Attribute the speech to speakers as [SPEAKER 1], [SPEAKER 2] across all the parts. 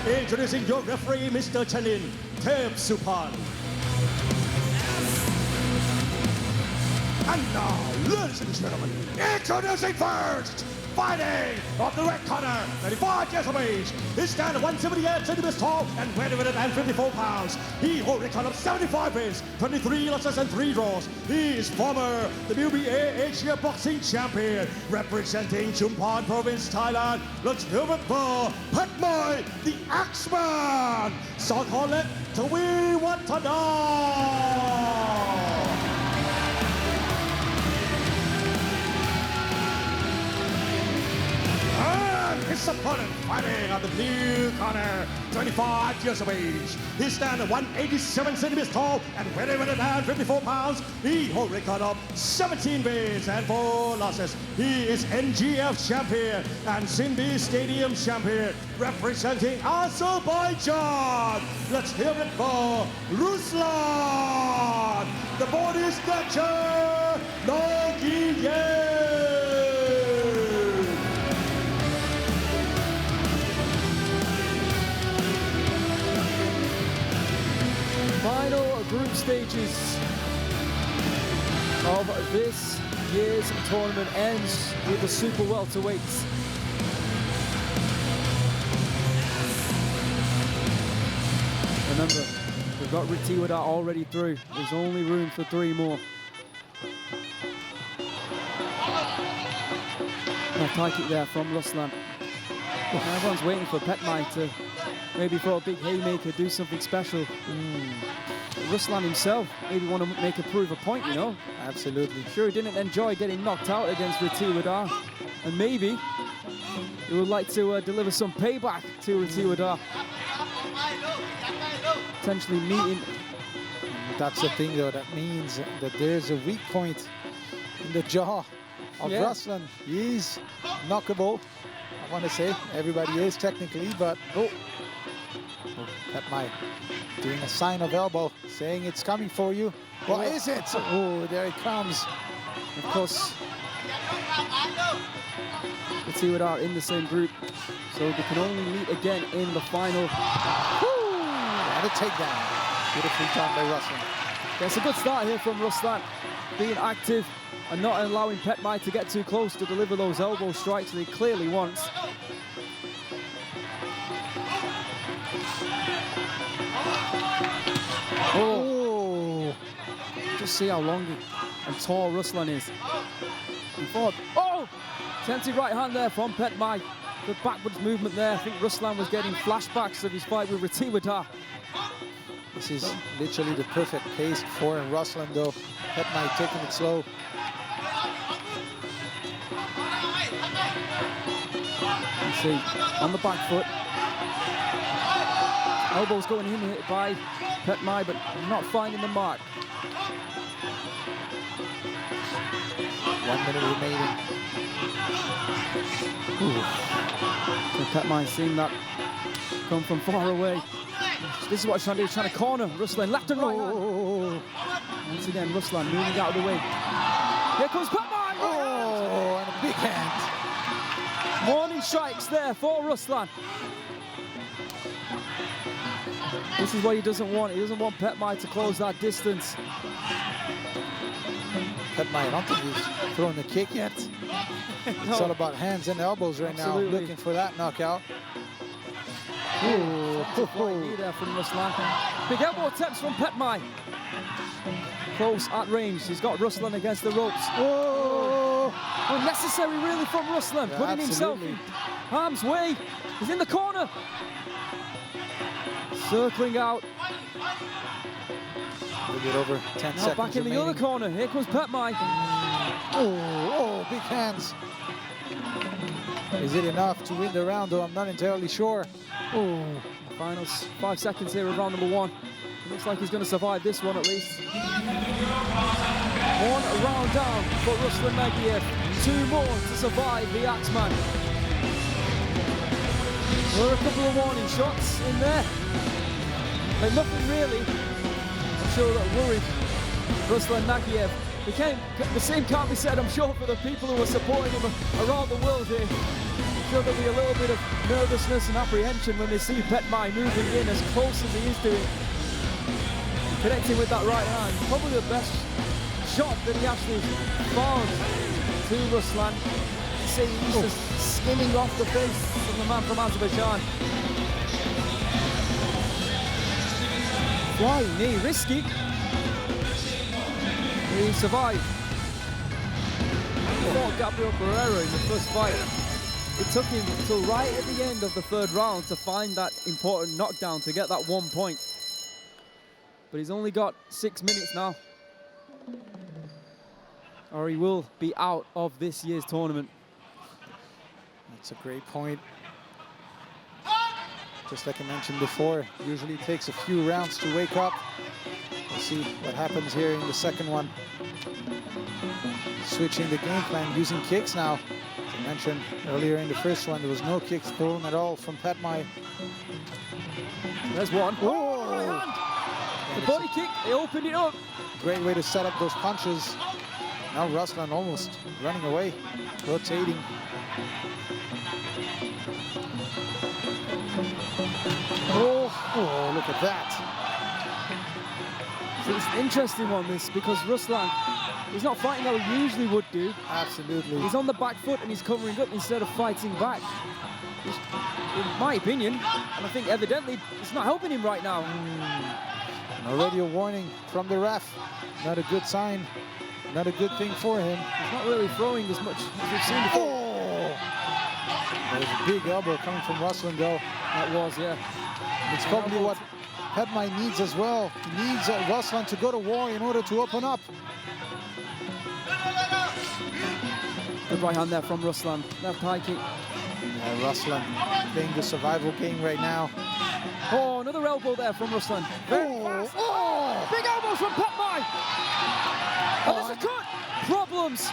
[SPEAKER 1] Introducing your referee, Mr. Chanin Thepsupan. And now, ladies and gentlemen, introducing first, fighting of the red corner, 35 years of age. He stands 178 centimeters tall and weighs 154 pounds. He holds a record of 75 wins, 23 losses and 3 draws. He is former WBA Asia Boxing Champion, representing Chumphon Province, Thailand. Let's hear it for Petchmai, the Axeman, Sor.Kor Lektaweewattana. His opponent fighting on the blue corner, 25 years of age. He stands 187 centimeters tall and weighs 154 pounds. He holds a record of 17 wins and 4 losses. He is NGF champion and Simbi Stadium champion, representing Azerbaijan. Let's hear it for Ruslan, the body snatcher, Naghiyev.
[SPEAKER 2] Final group stages of this year's tournament ends with the super welterweights. Remember, we've got 𝐓𝐇𝐈𝐒 already through. There's only room for 3 more. Now, high kick there from Ruslan. Everyone's waiting for Petchmai to maybe throw a big haymaker, do something special. Ruslan himself maybe want to prove a point, you know?
[SPEAKER 3] Absolutely.
[SPEAKER 2] Sure, he didn't enjoy getting knocked out against 𝐓𝐇𝐈𝐒, and maybe he would like to deliver some payback to 𝐓𝐇𝐈𝐒. Potentially meeting.
[SPEAKER 3] That's the thing, though. That means that there's a weak point in the jaw of Ruslan. He's knockable. I want to say everybody is technically, but Petchmai doing a sign of elbow, saying it's coming for you. What is it? Oh, there it comes.
[SPEAKER 2] Of course, 𝐓𝐇𝐈𝐒 in the same group, so they can only meet again in the final.
[SPEAKER 3] And a takedown. Beautifully done by Ruslan.
[SPEAKER 2] It's a good start here from Ruslan, being active and not allowing Petchmai to get too close to deliver those elbow strikes that he clearly wants. Oh! Just see how long and tall Ruslan is. Tempted right hand there from Petchmai. Good backwards movement there. I think Ruslan was getting flashbacks of his fight with 𝐓𝐇𝐈𝐒.
[SPEAKER 3] This is literally the perfect pace for Ruslan, though. Petchmai taking it slow.
[SPEAKER 2] You see, on the back foot. Elbows going in by Petchmai, but not finding the mark.
[SPEAKER 3] 1 minute remaining.
[SPEAKER 2] So Petchmai seeing that come from far away. This is what he's trying to do. He's trying to corner Ruslan left and right. Once again, Ruslan moving out of the way. Here comes Petchmai.
[SPEAKER 3] And a big hand.
[SPEAKER 2] Warning strikes there for Ruslan. This is what he doesn't want. He doesn't want Petchmai to close that distance.
[SPEAKER 3] Petchmai, I don't think he's throwing the kick yet. It's all about hands and elbows right now, looking for that knockout.
[SPEAKER 2] There from Ruslan. Big elbow attempts from Petchmai. Close at range. He's got Ruslan against the ropes. Unnecessary really from Ruslan, putting himself in harm's way. He's in the corner. Circling out.
[SPEAKER 3] A little bit over 10 seconds
[SPEAKER 2] back in the other corner. Here comes Petchmai.
[SPEAKER 3] Big hands. Is it enough to win the round, though? I'm not entirely sure.
[SPEAKER 2] Final 5 seconds here of round number 1. It looks like he's going to survive this one at least. 1 round down for Ruslan Naghiyev. 2 more to survive the Axeman. There were a couple of warning shots in there. But nothing really, I'm sure, that worried Ruslan Naghiyev. The same can't be said, I'm sure, for the people who are supporting him around the world here. feel there'll be a little bit of nervousness and apprehension when they see Petchmai moving in as close as he is doing. Connecting with that right hand. Probably the best shot that he actually found to Ruslan. You see he's just skimming off the face of the man from Azerbaijan. Flying knee, risky. He survived. He fought Gabriel Pereira in the first fight. It took him until right at the end of the third round to find that important knockdown to get that 1 point. But he's only got 6 minutes now, or he will be out of this year's tournament.
[SPEAKER 3] That's a great point. Just like I mentioned before, usually it takes a few rounds to wake up. We'll see what happens here in the second one. Switching the game plan, using kicks now. As I mentioned earlier in the first one, there was no kicks thrown at all from Petchmai.
[SPEAKER 2] There's one.
[SPEAKER 3] Oh!
[SPEAKER 2] The body kick, they opened it up.
[SPEAKER 3] Great way to set up those punches. Now Ruslan almost running away, rotating. Oh, look at that.
[SPEAKER 2] So it's an interesting one, this, because Ruslan, he's not fighting how he usually would do.
[SPEAKER 3] Absolutely.
[SPEAKER 2] He's on the back foot and he's covering up instead of fighting back. In my opinion, and I think evidently it's not helping him right now.
[SPEAKER 3] Already a warning from the ref. Not a good sign. Not a good thing for him.
[SPEAKER 2] He's not really throwing as much as we've seen before.
[SPEAKER 3] Oh! That was a big elbow coming from Ruslan, though.
[SPEAKER 2] That was, yeah.
[SPEAKER 3] It's probably what Petchmai needs as well. He needs Ruslan to go to war in order to open up.
[SPEAKER 2] Good right hand there from Ruslan. Left high kick.
[SPEAKER 3] Yeah, Ruslan playing the survival game right now.
[SPEAKER 2] Oh, another elbow there from Ruslan.
[SPEAKER 3] Oh!
[SPEAKER 2] Big elbows from Petchmai. And there's a cut. Problems.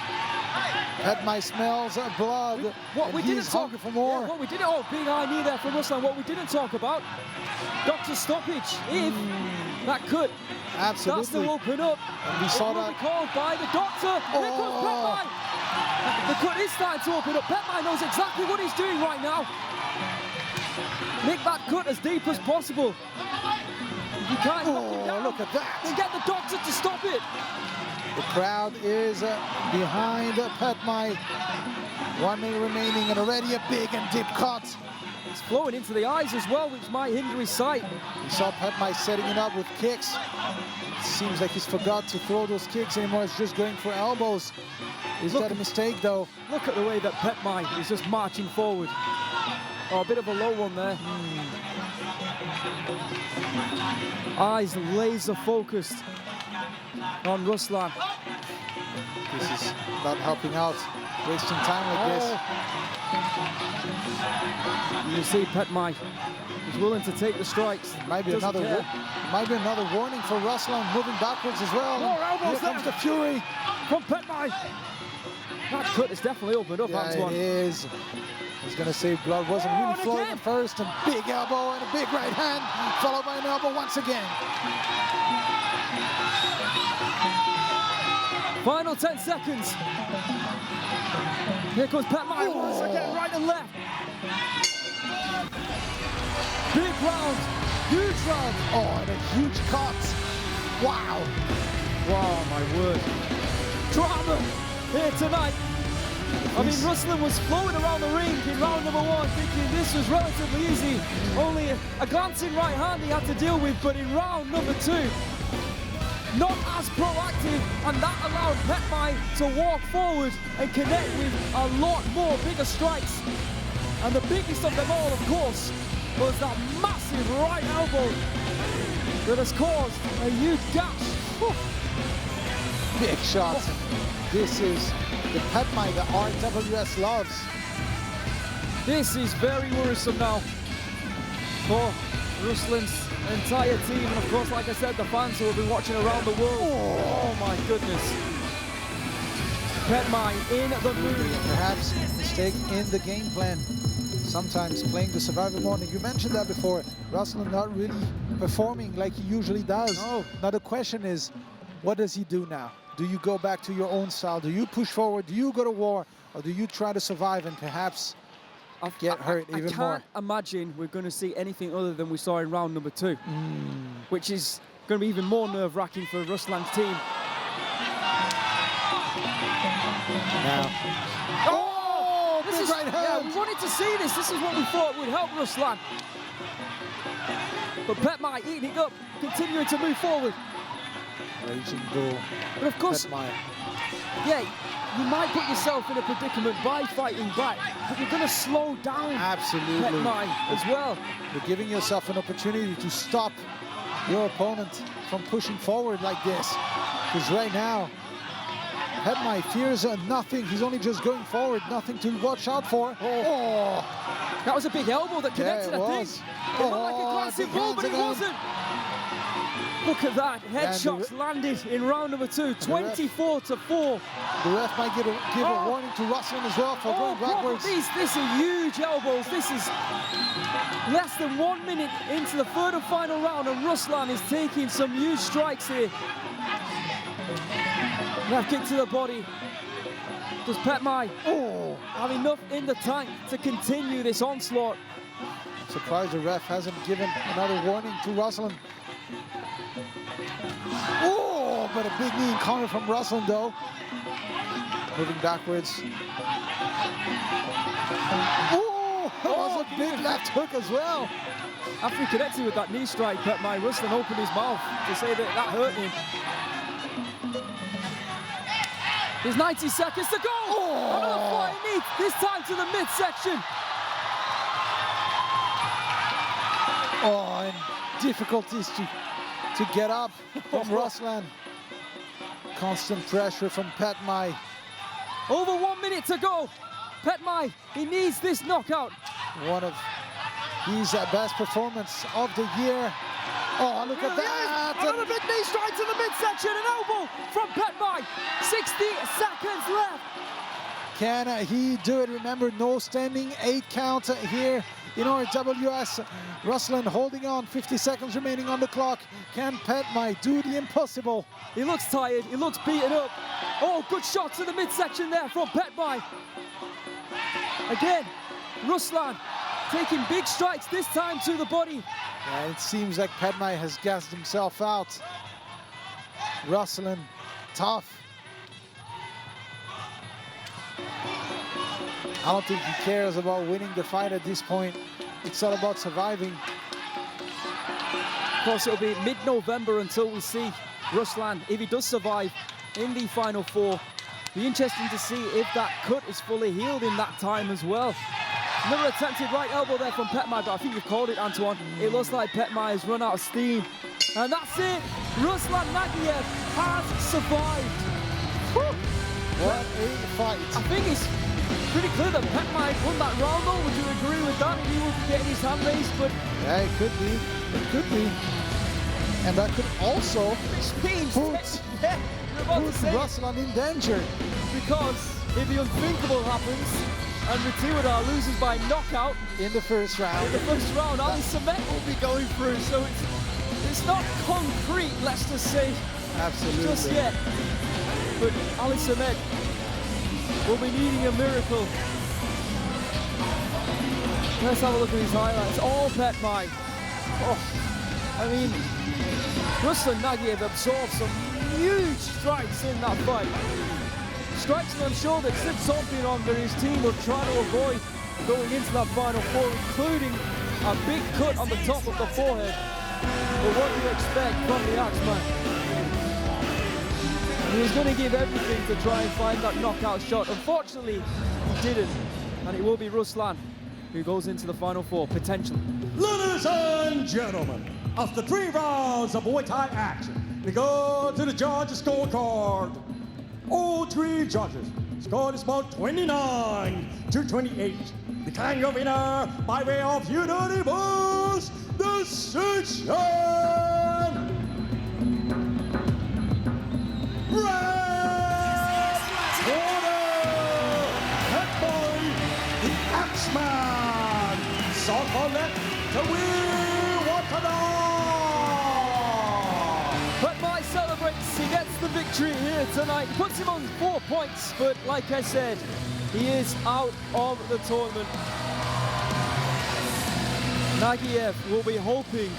[SPEAKER 3] Petchmai smells blood.
[SPEAKER 2] What we didn't talk
[SPEAKER 3] for more.
[SPEAKER 2] Yeah, what we didn't. Oh, big high knee there from Ruslan. What we didn't talk about. Doctor stoppage. If that cut starts to open up,
[SPEAKER 3] and we saw that.
[SPEAKER 2] Be called by the doctor. Here comes Petchmai. The cut is starting to open up. Petchmai knows exactly what he's doing right now. Make that cut as deep as possible. If you can't knock him down,
[SPEAKER 3] look at that.
[SPEAKER 2] Then get the doctor to stop it.
[SPEAKER 3] The crowd is behind Petchmai. 1 minute remaining and already a big and deep cut.
[SPEAKER 2] It's flowing into the eyes as well, which might hinder his sight.
[SPEAKER 3] We saw Petchmai setting it up with kicks. It seems like he's forgot to throw those kicks anymore. He's just going for elbows. Is that a mistake, though?
[SPEAKER 2] Look at the way that Petchmai is just marching forward. Oh, a bit of a low one there. Eyes laser focused on Ruslan.
[SPEAKER 3] This is not helping out, wasting time like this.
[SPEAKER 2] You see Petchmai is willing to take the strikes.
[SPEAKER 3] Might be another warning for Ruslan, moving backwards as well.
[SPEAKER 2] More elbows.
[SPEAKER 3] Here comes the fury
[SPEAKER 2] from Petchmai. That cut is definitely opened up, Antoine.
[SPEAKER 3] It is. I was going to say blood wasn't really flowing at first. A big elbow and a big right hand, followed by an elbow once again.
[SPEAKER 2] Final 10 seconds. Here comes Petchmai once again, right and left. Big round, huge round.
[SPEAKER 3] Oh, and a huge cut. Wow.
[SPEAKER 2] Wow, my word. Drama here tonight. I mean, Ruslan was flowing around the ring in round number 1, thinking this was relatively easy. Only a glancing right hand he had to deal with, but in round number 2, not as proactive, and that allowed Petchmai to walk forward and connect with a lot more bigger strikes. And the biggest of them all, of course, was that massive right elbow that has caused a huge gash.
[SPEAKER 3] Big shot. This is the Petchmai that RWS loves.
[SPEAKER 2] This is very worrisome now for Ruslan's entire team, and of course, like I said, the fans who have been watching around the world. Oh my goodness. Petchmai in the mood.
[SPEAKER 3] Perhaps a mistake in the game plan. Sometimes playing the survival mode. You mentioned that before. Ruslan not really performing like he usually does.
[SPEAKER 2] No.
[SPEAKER 3] Now the question is, what does he do now? Do you go back to your own style? Do you push forward? Do you go to war? Or do you try to survive and perhaps get hurt even more.
[SPEAKER 2] I can't imagine we're going to see anything other than we saw in round number 2, which is going to be even more nerve-wracking for Ruslan's team.
[SPEAKER 3] Now. Oh,
[SPEAKER 2] this is,
[SPEAKER 3] right hand.
[SPEAKER 2] Yeah, we wanted to see this. This is what we thought would help Ruslan. But Petchmai eating it up, continuing to move forward.
[SPEAKER 3] Raging bull.
[SPEAKER 2] But of course,
[SPEAKER 3] Petchmai.
[SPEAKER 2] yeah, you might put yourself in a predicament by fighting back, but you're going to slow down
[SPEAKER 3] Absolutely.
[SPEAKER 2] Petchmai as well.
[SPEAKER 3] You're giving yourself an opportunity to stop your opponent from pushing forward like this. Because right now, Petchmai fears nothing. He's only just going forward, nothing to watch out for. Oh.
[SPEAKER 2] That was a big elbow that connected,
[SPEAKER 3] Yeah, it
[SPEAKER 2] I
[SPEAKER 3] was.
[SPEAKER 2] think. It looked like a glancing blow, but it wasn't. Look at that. Headshots landed in round number 2, 24-4.
[SPEAKER 3] The ref might give a warning to Ruslan as well for going backwards.
[SPEAKER 2] These are huge elbows. This is less than 1 minute into the third and final round, and Ruslan is taking some huge strikes here. Left kick to the body. Does Petchmai have enough in the tank to continue this onslaught?
[SPEAKER 3] Surprised the ref hasn't given another warning to Ruslan. Oh, but a big knee encounter from Ruslan though. Moving backwards. Oh, that was a big left hook as well.
[SPEAKER 2] After he connected with that knee strike, Petchmai, Ruslan opened his mouth to say that hurt him. There's 90 seconds to go. Another flying knee, this time to the midsection.
[SPEAKER 3] Oh, and difficulties to get up from Ruslan. Constant pressure from Petchmai.
[SPEAKER 2] Over 1 minute to go. Petchmai, he needs this knockout.
[SPEAKER 3] One of his best performance of the year. Oh, look at that!
[SPEAKER 2] Another big knee strike to the midsection, an elbow from Petchmai. 60 seconds left.
[SPEAKER 3] Can he do it? Remember, no standing 8 count here in RWS. Ruslan holding on, 50 seconds remaining on the clock. Can Petchmai do the impossible?
[SPEAKER 2] He looks tired, he looks beaten up. Oh, good shot to the midsection there from Petchmai. Again, Ruslan taking big strikes, this time to the body.
[SPEAKER 3] Yeah, it seems like Petchmai has gassed himself out. Ruslan, tough. I don't think he cares about winning the fight at this point. It's all about surviving.
[SPEAKER 2] Of course, it'll be mid-November until we see Ruslan, if he does survive in the final 4. Be interesting to see if that cut is fully healed in that time as well. Another attempted right elbow there from Petchmai, but I think you've called it, Antoine. It looks like Petchmai has run out of steam. And that's it. Ruslan Naghiyev has survived. Whew.
[SPEAKER 3] What a fight.
[SPEAKER 2] I think it's pretty clear that Petchmai won that round, though. Would you agree with that? He would be getting his hand raised, but...
[SPEAKER 3] Yeah, it could be. It could be. And that could also put Ruslan in danger.
[SPEAKER 2] Because if the unthinkable happens, and Rajadamnern loses by knockout
[SPEAKER 3] in the first round.
[SPEAKER 2] In the first round, 𝐷𝐶𝐸 will be going through, so it's not concrete, let's just say.
[SPEAKER 3] Absolutely.
[SPEAKER 2] Just yet. But 𝐷𝐶𝐸 will be needing a miracle. Let's have a look at these highlights. All Petchmai. Oh, I mean, Ruslan Naghiyev absorbed some huge strikes in that fight. Strikes that I'm sure that Sid Sompion and his team will try to avoid going into that final 4, including a big cut on the top of the forehead. But what do you expect from the Axeman? He was going to give everything to try and find that knockout shot. Unfortunately, he didn't. And it will be Ruslan who goes into the final 4, potentially.
[SPEAKER 1] Ladies and gentlemen, after 3 rounds of Muay Thai action, we go to the judges' scorecard. All 3 judges scored is about 29-28. Declaring your winner by way of unanimous decision. Red corner, Petchmai, the Axeman, Sor.Kor Lektaweewattana.
[SPEAKER 2] Petchmai celebrates, he gets the victory here tonight. He puts him on 4 points, but like I said, he is out of the tournament. Naghiyev will be hoping